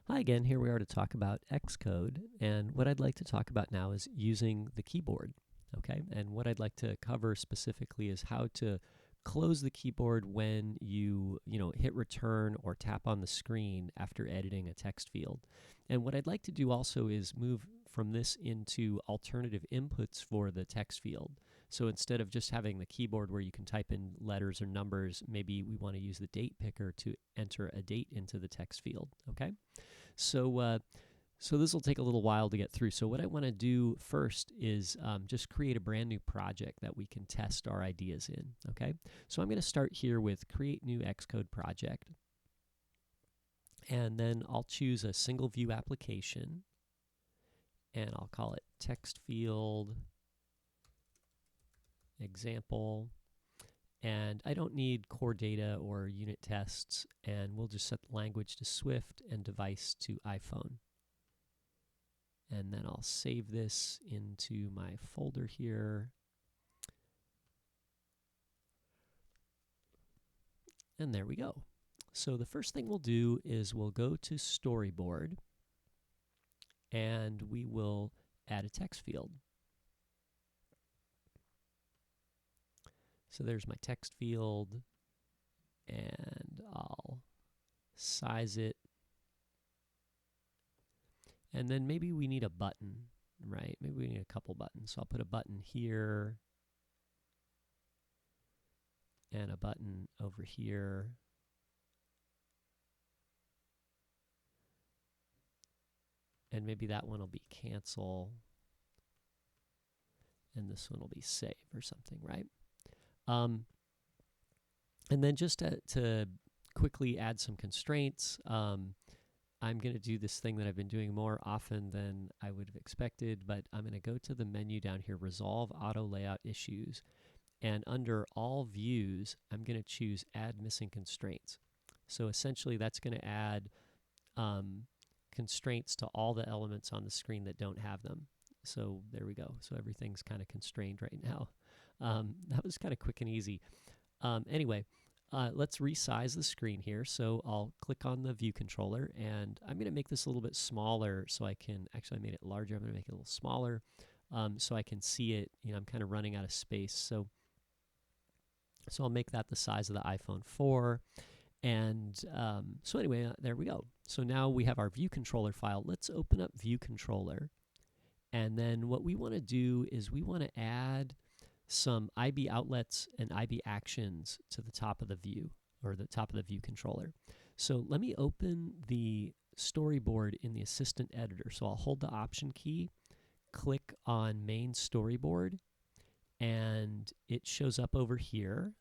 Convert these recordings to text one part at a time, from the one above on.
Hi again, here we are to talk about Xcode, and what I'd like to talk about now is using the keyboard, okay? And what I'd like to cover specifically is how to close the keyboard when you hit return or tap on the screen after editing a text field. And what I'd like to do also is move from this into alternative inputs for the text field. So instead of just having the keyboard where you can type in letters or numbers, maybe we want to use the date picker to enter a date into the text field, okay? So this will take a little while to get through. So what I want to do first is just create a brand new project that we can test our ideas in, okay? So I'm going to start here with create new Xcode project. And then I'll choose a single view application. And I'll call it TextField Example. And I don't need core data or unit tests. And we'll just set the language to Swift and device to iPhone. And then I'll save this into my folder here. And there we go. So the first thing we'll do is we'll go to Storyboard and we will add a text field. So there's my text field, and I'll size it. And then maybe we need a button, right? Maybe we need a couple buttons. So I'll put a button here and a button over here. And maybe that one will be cancel. And this one will be save or something, right? And then just to quickly add some constraints, I'm going to do this thing that I've been doing more often than I would have expected, but I'm going to go to the menu down here, Resolve Auto Layout Issues, and under All Views, I'm going to choose Add Missing Constraints. So essentially, that's going to add constraints to all the elements on the screen that don't have them. So there we go. So everything's kind of constrained right now. That was kind of quick and easy. Anyway, let's resize the screen here. So I'll click on the ViewController, and I'm going to make this a little bit smaller so I can, actually I made it larger, I'm going to make it a little smaller so I can see it. I'm kind of running out of space. So I'll make that the size of the iPhone 4. And so anyway, there we go. So now we have our ViewController file. Let's open up ViewController. And then what we want to do is we want to add some IB outlets and IB actions to the top of the view, or the top of the ViewController. So let me open the storyboard in the assistant editor. So I'll hold the Option key, click on Main Storyboard, and it shows up over here.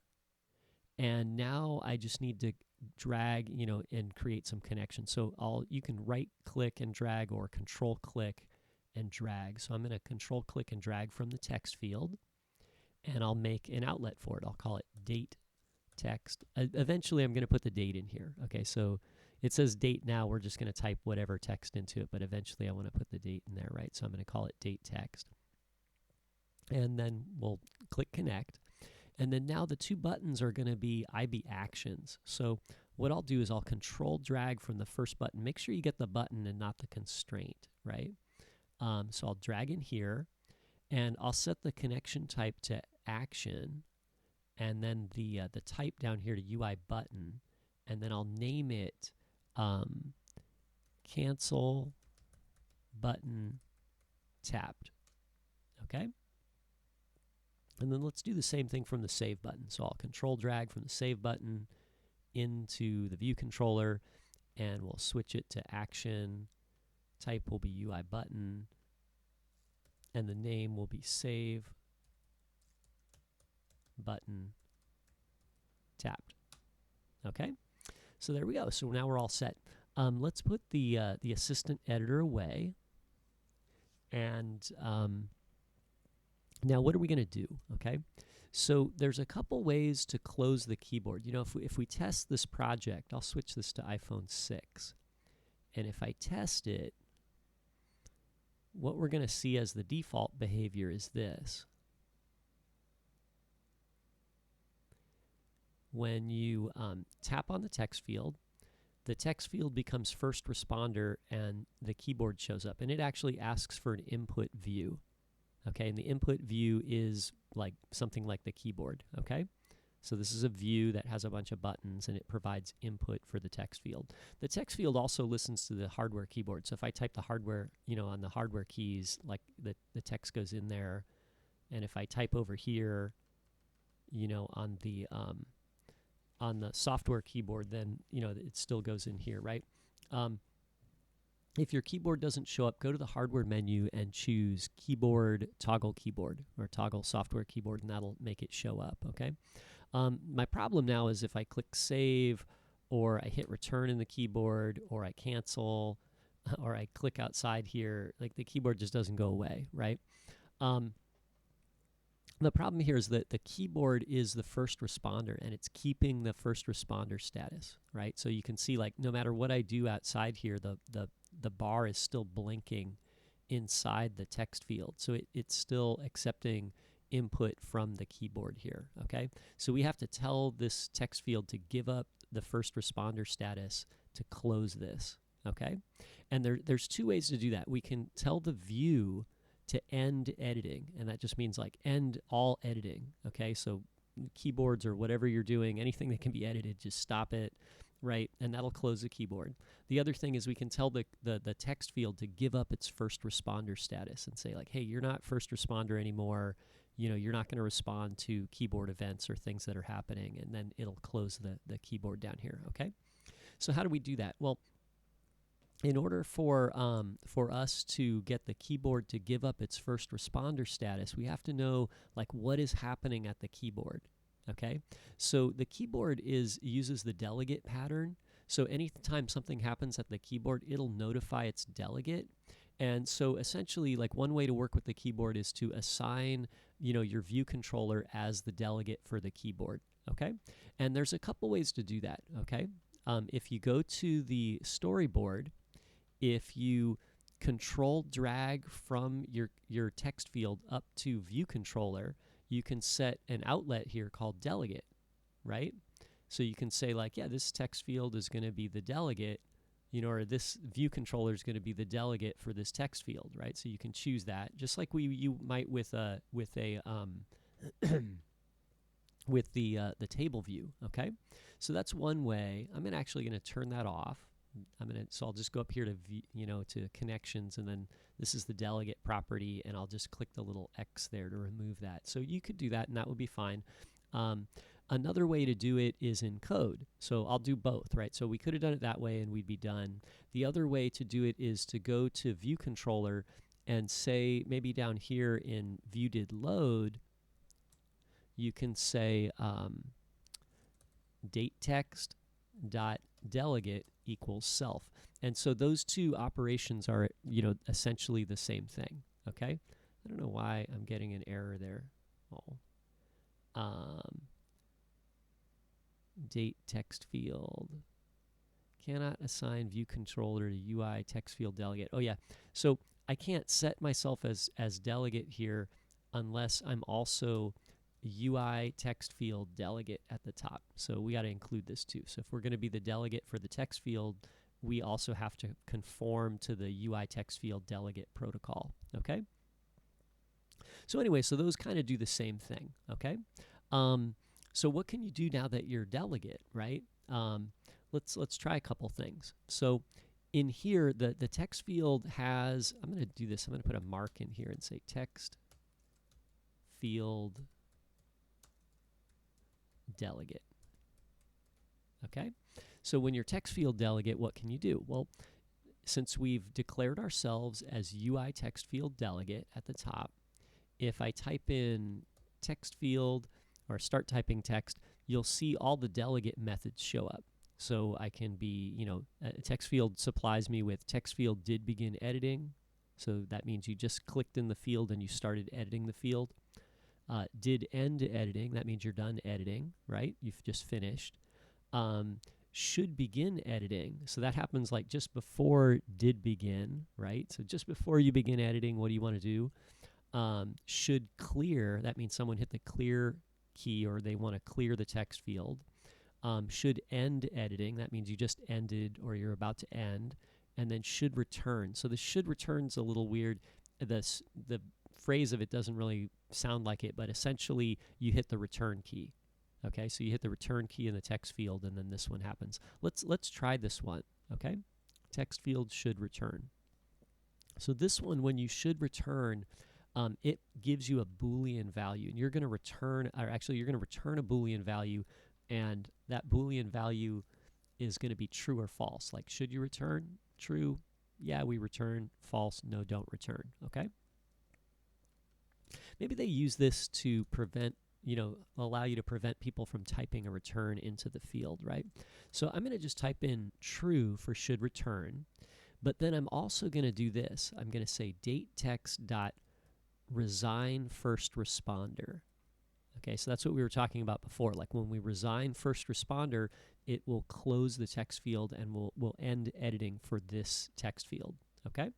And now I just need to drag, and create some connections. So you can right-click and drag, or control-click and drag. So I'm going to control-click and drag from the text field, and I'll make an outlet for it. I'll call it date text. Eventually, I'm going to put the date in here. Okay, so it says date now. We're just going to type whatever text into it, but eventually I want to put the date in there, right? So I'm going to call it date text. And then we'll click connect. And then now the two buttons are going to be IB actions. So what I'll do is I'll control drag from the first button. Make sure you get the button and not the constraint, right? So I'll drag in here, and I'll set the connection type to action, and then the type down here to UI button, and then I'll name it cancel button tapped. Okay? And then let's do the same thing from the save button. So I'll control drag from the save button into the ViewController, and we'll switch it to action. Type will be UI button, and the name will be save button tapped. Okay, so there we go. So now we're all set. Let's put the assistant editor away, and now what are we going to do? Okay, so there's a couple ways to close the keyboard. If we test this project, I'll switch this to iPhone 6, and if I test it, what we're going to see as the default behavior is this. When you tap on the text field, the text field becomes first responder and the keyboard shows up. And it actually asks for an input view. Okay, and the input view is like something like the keyboard. Okay, so this is a view that has a bunch of buttons and it provides input for the text field. The text field also listens to the hardware keyboard. So if I type the hardware, on the hardware keys, like the text goes in there. And if I type over here, on the software keyboard, then it still goes in here, right? If your keyboard doesn't show up, go to the hardware menu and choose keyboard, toggle keyboard, or toggle software keyboard, and that'll make it show up, okay? My problem now is if I click save, or I hit return in the keyboard, or I cancel, or I click outside here, like the keyboard just doesn't go away, right? The problem here is that the keyboard is the first responder, and it's keeping the first responder status, right? So you can see, like, no matter what I do outside here, the bar is still blinking inside the text field. So it's still accepting input from the keyboard here, okay? So we have to tell this text field to give up the first responder status to close this, okay? And there's two ways to do that. We can tell the view to end editing, and that just means like end all editing, okay? So keyboards or whatever you're doing, anything that can be edited, just stop it, right? And that'll close the keyboard. The other thing is we can tell the text field to give up its first responder status and say, like, hey, you're not first responder anymore. You're not going to respond to keyboard events or things that are happening, and then it'll close the keyboard down here, okay? So how do we do that? Well, in order for us to get the keyboard to give up its first responder status, we have to know, like, what is happening at the keyboard, okay? So the keyboard uses the delegate pattern. So anytime something happens at the keyboard, it'll notify its delegate. And so essentially, like, one way to work with the keyboard is to assign, your view controller as the delegate for the keyboard, okay? And there's a couple ways to do that, okay? If you go to the storyboard, if you control drag from your text field up to view controller, you can set an outlet here called delegate, right? So you can say, like, yeah, this text field is going to be the delegate, or this view controller is going to be the delegate for this text field, right? So you can choose that, just like you might with the table view, okay? So that's one way. I'm actually going to turn that off. So I'll just go up here to to connections, and then this is the delegate property, and I'll just click the little X there to remove that. So you could do that, and that would be fine. Another way to do it is in code. So I'll do both, right? So we could have done it that way, and we'd be done. The other way to do it is to go to view controller and say, maybe down here in view did load, you can say date text dot delegate equals self. And so those two operations are, essentially the same thing, okay? I don't know why I'm getting an error there. Date text field. Cannot assign view controller to UI text field delegate. Oh yeah, so I can't set myself as delegate here unless I'm also UI text field delegate at the top. So we got to include this too. So if we're going to be the delegate for the text field, we also have to conform to the UI text field delegate protocol, okay? So anyway, so those kind of do the same thing, okay? So what can you do now that you're delegate, right? Let's try a couple things. So in here, the text field has, I'm going to do this. I'm going to put a mark in here and say text field delegate. Okay? So when you're text field delegate, what can you do? Well, since we've declared ourselves as UI text field delegate at the top, if I type in text field or start typing text, you'll see all the delegate methods show up. So I can be, text field supplies me with text field did begin editing. So that means you just clicked in the field and you started editing the field. Did end editing, that means you're done editing, right? You've just finished. Should begin editing, so that happens like just before did begin, right? So just before you begin editing, what do you want to do? Should clear, that means someone hit the clear key or they want to clear the text field. should end editing. That means you just ended or you're about to end. And then should return. So the should return's a little weird. The phrase of it doesn't really sound like it, but essentially you hit the return key. Okay, so you hit the return key in the text field, and then this one happens. Let's try this one. Okay, text field should return. So this one, when you should return, it gives you a Boolean value, and you're going to return, or actually you're going to return a Boolean value, and that Boolean value is going to be true or false. Like, should you return? True, yeah, we return. False, no, don't return. Okay. Maybe they use this to prevent, allow you to prevent people from typing a return into the field, right? So I'm going to just type in true for should return, but then I'm also going to do this. I'm going to say DateText.ResignFirstResponder. Okay, so that's what we were talking about before. Like when we resign first responder, it will close the text field and will end editing for this text field. Okay.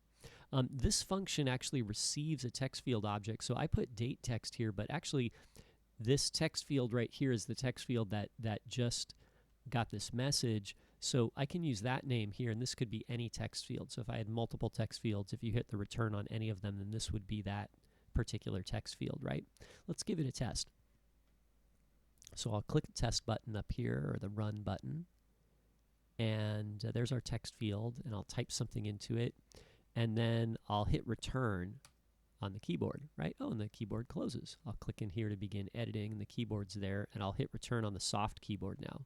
This function actually receives a text field object. So I put date text here, but actually this text field right here is the text field that just got this message. So I can use that name here, and this could be any text field. So if I had multiple text fields, if you hit the return on any of them, then this would be that particular text field, right? Let's give it a test. So I'll click the test button up here, or the run button, and there's our text field, and I'll type something into it, and then I'll hit return on the keyboard, right? Oh, and the keyboard closes. I'll click in here to begin editing, and the keyboard's there, and I'll hit return on the soft keyboard now.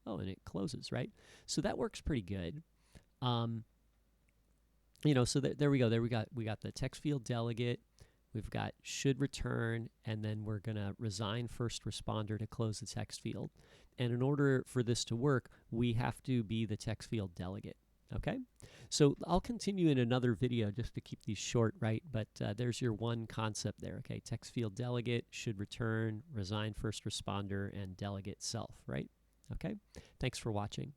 Oh, and it closes, right? So that works pretty good. So there we go. There we got the TextField Delegate. We've got should return, and then we're going to resign first responder to close the text field. And in order for this to work, we have to be the TextField Delegate. Okay? So I'll continue in another video just to keep these short, right? But there's your one concept there. Okay, TextField Delegate, should return, resign first responder, and delegate self, right? Okay? Thanks for watching.